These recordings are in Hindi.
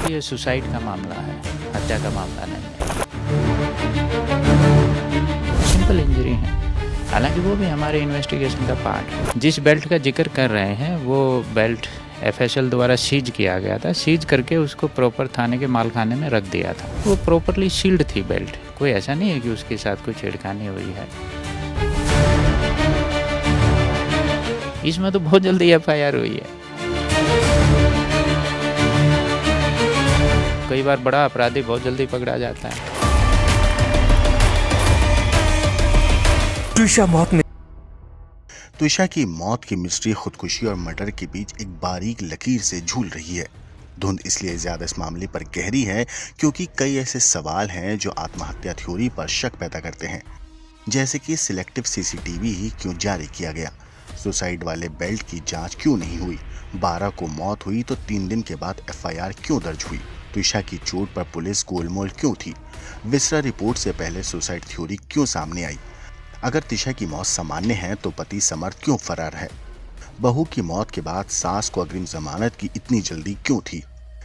कि ये सुसाइड का मामला है, हत्या का मामला नहीं है। सिंपल इंजरी है, हालांकि वो भी हमारे इन्वेस्टिगेशन का पार्ट है। जिस बेल्ट का जिक्र कर रहे हैं वो बेल्ट FSL द्वारा सीज किया गया था। सीज करके उसको प्रॉपर थाने के मालखाने में रख दिया था। वो प्रॉपरली सील्ड थी बेल्ट, कोई ऐसा नहीं है कि उसके साथ कोई छेड़खानी हुई है। इसमें तो बहुत जल्दी FIR हुई है। कई बार बड़ा अपराधी बहुत जल्दी पकड़ा जाता है। त्विषा की मौत की मिस्ट्री खुदकुशी और मर्डर के बीच एक बारीक लकीर से झूल रही है। धुंध इसलिए ज्यादा इस मामले पर गहरी है क्योंकि कई ऐसे सवाल हैं जो आत्महत्या थ्योरी पर शक पैदा करते हैं, जैसे कि सिलेक्टिव CCTV ही क्यों जारी किया गया, सुसाइड वाले बेल्ट की जांच क्यों नहीं हुई, 12 को मौत हुई तो 3 दिन के बाद FIR क्यों दर्ज हुई, त्विषा की चोट पर पुलिस गोलमोल क्यों थी, विसरा रिपोर्ट से पहले सुसाइड थ्योरी क्यों सामने आई, अगर त्विषा की मौत सामान्य है तो पति समर्थ क्यों फरार है, बहू की मौत के बाद सास को अग्रिम जमानत की इतनी जल्दी क्यों थी।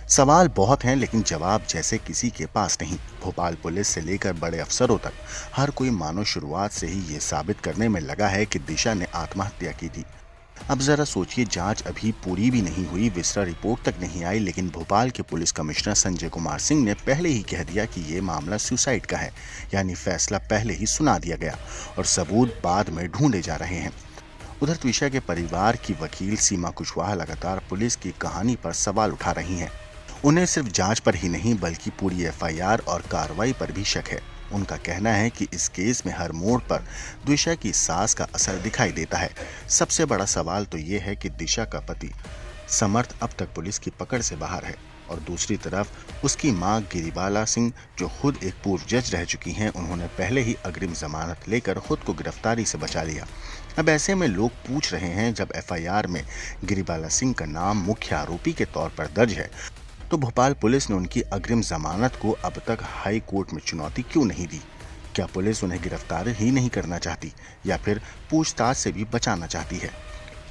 सवाल बहुत हैं लेकिन जवाब जैसे किसी के पास नहीं। भोपाल पुलिस से लेकर बड़े अफसरों तक हर कोई मानो शुरुआत से ही ये साबित करने में लगा है कि दिशा ने आत्महत्या की थी। अब जरा सोचिए, जांच अभी पूरी भी नहीं हुई, विसरा रिपोर्ट तक नहीं आई, लेकिन भोपाल के पुलिस कमिश्नर संजय कुमार सिंह ने पहले ही कह दिया कि ये मामला सुसाइड का है, यानी फैसला पहले ही सुना दिया गया और सबूत बाद में ढूंढे जा रहे हैं। उधर त्विषा के परिवार की वकील सीमा कुशवाहा लगातार पुलिस की कहानी पर सवाल उठा रही हैं। उन्हें सिर्फ जांच पर ही नहीं बल्कि पूरी FIR और कार्रवाई पर भी शक है। उनका कहना है कि इस केस में हर मोड़ पर दिशा की सास का असर दिखाई देता है। सबसे बड़ा सवाल तो ये है कि दिशा का पति समर्थ अब तक पुलिस की पकड़ से बाहर है और दूसरी तरफ उसकी मां गिरिबाला सिंह, जो खुद एक पूर्व जज रह चुकी हैं, उन्होंने पहले ही अग्रिम जमानत लेकर खुद को गिरफ्तारी से बचा लिया। अब ऐसे में लोग पूछ रहे हैं, जब FIR में गिरिबाला सिंह का नाम मुख्य आरोपी के तौर पर दर्ज है तो भोपाल पुलिस ने उनकी अग्रिम जमानत को अब तक हाई कोर्ट में चुनौती क्यों नहीं दी? क्या पुलिस उन्हें गिरफ्तार ही नहीं करना चाहती या फिर पूछताछ से भी बचाना चाहती है?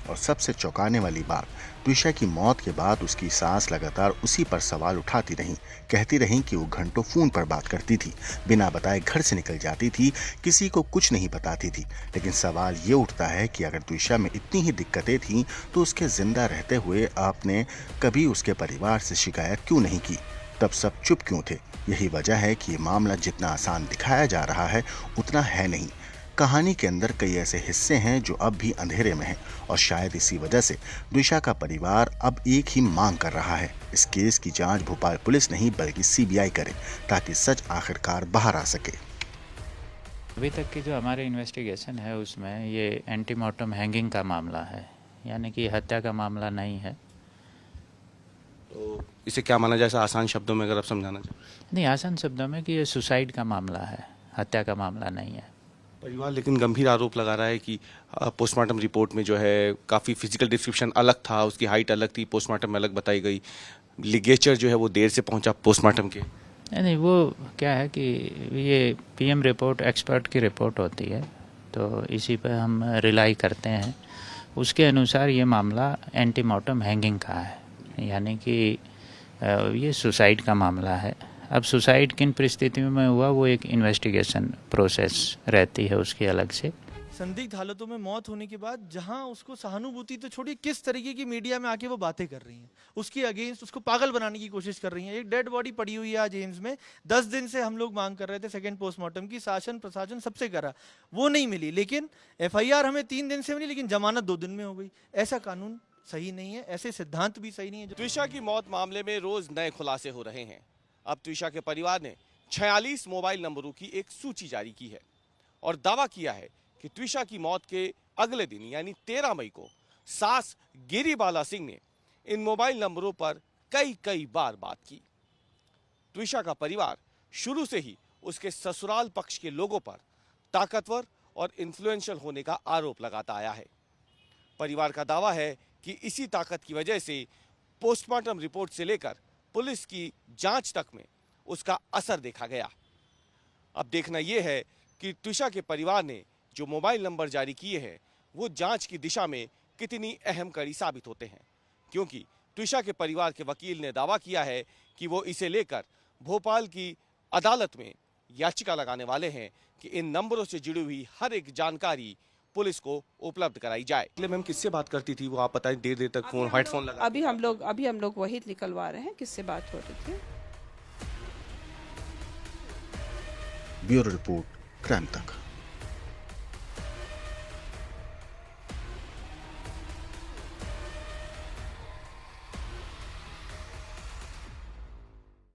और सबसे चौंकाने वाली बात, त्विषा की मौत के बाद उसकी सास लगातार उसी पर सवाल उठाती रहीं, कहती रहीं कि वो घंटों फोन पर बात करती थी, बिना बताए घर से निकल जाती थी, किसी को कुछ नहीं बताती थी। लेकिन सवाल ये उठता है कि अगर त्विषा में इतनी ही दिक्कतें थीं तो उसके जिंदा रहते हुए आपने कभी उसके परिवार से शिकायत क्यों नहीं की? तब सब चुप क्यों थे? यही वजह है कि ये मामला जितना आसान दिखाया जा रहा है उतना है नहीं। कहानी के अंदर कई ऐसे हिस्से हैं जो अब भी अंधेरे में हैं और शायद इसी वजह से दिशा का परिवार अब एक ही मांग कर रहा है, इस केस की जांच भोपाल पुलिस नहीं बल्कि CBI करे ताकि सच आखिरकार बाहर आ सके। अभी तक की जो हमारे इन्वेस्टिगेशन है उसमें ये एंटीमॉर्टम हैंगिंग का मामला है, यानी कि हत्या का मामला नहीं है। तो इसे क्या माना जाए, आसान शब्दों में अगर आप समझाना चाहें? नहीं, आसान शब्दों में कि ये सुसाइड का मामला है, हत्या का मामला नहीं है। परिवार लेकिन गंभीर आरोप लगा रहा है कि पोस्टमार्टम रिपोर्ट में जो है काफ़ी फिजिकल डिस्क्रिप्शन अलग था, उसकी हाइट अलग थी, पोस्टमार्टम में अलग बताई गई, लिगेचर जो है वो देर से पहुंचा पोस्टमार्टम के। नहीं, वो क्या है कि ये PM रिपोर्ट एक्सपर्ट की रिपोर्ट होती है, तो इसी पर हम रिलाई करते हैं। उसके अनुसार ये मामला एंटीमॉर्टम हैंगिंग का है, यानी कि ये सुसाइड का मामला है। अब सुसाइड किन परिस्थितियों में हुआ वो एक इन्वेस्टिगेशन प्रोसेस रहती है उसकी अलग से। संदिग्ध हालतों में मौत होने के बाद जहां उसको सहानुभूति तो छोड़ी, किस तरीके की मीडिया में आके वो बातें कर रही हैं, उसके अगेंस्ट उसको पागल बनाने की कोशिश कर रही हैं। एक डेड बॉडी पड़ी हुई है आज एम्स में, 10 दिन से हम लोग मांग कर रहे थे सेकंड पोस्टमार्टम की, शासन प्रशासन सबसे करा, वो नहीं मिली। लेकिन FIR हमें 3 दिन से मिली, लेकिन जमानत 2 दिन में हो गई। ऐसा कानून सही नहीं है, ऐसे सिद्धांत भी सही नहीं है। त्विषा की मौत मामले में रोज नए खुलासे हो रहे हैं। अब त्विषा के परिवार ने 46 मोबाइल नंबरों की एक सूची जारी की है और दावा किया है कि त्विषा की मौत के अगले दिन यानी 13 मई को सास गिरिबाला सिंह ने इन मोबाइल नंबरों पर कई बार बात की। त्विषा का परिवार शुरू से ही उसके ससुराल पक्ष के लोगों पर ताकतवर और इन्फ्लुएंशियल होने का आरोप लगाता आया है। परिवार का दावा है कि इसी ताकत की वजह से पोस्टमार्टम रिपोर्ट से लेकर पुलिस की जांच तक में उसका असर देखा गया। अब देखना यह है कि त्विषा के परिवार ने जो मोबाइल नंबर जारी किए हैं वो जांच की दिशा में कितनी अहम कड़ी साबित होते हैं, क्योंकि ट्विशा के परिवार के वकील ने दावा किया है कि वो इसे लेकर भोपाल की अदालत में याचिका लगाने वाले हैं कि इन नंबरों से जुड़ी हुई हर एक जानकारी पुलिस को उपलब्ध कराई जाए। मैम किससे बात करती थी वो, आप बताएं, देर तक फोन हेडफोन लगा? अभी हम लोग वही निकलवा रहे हैं किससे बात हो रही थी। ब्यूरो रिपोर्ट, क्राइम तक।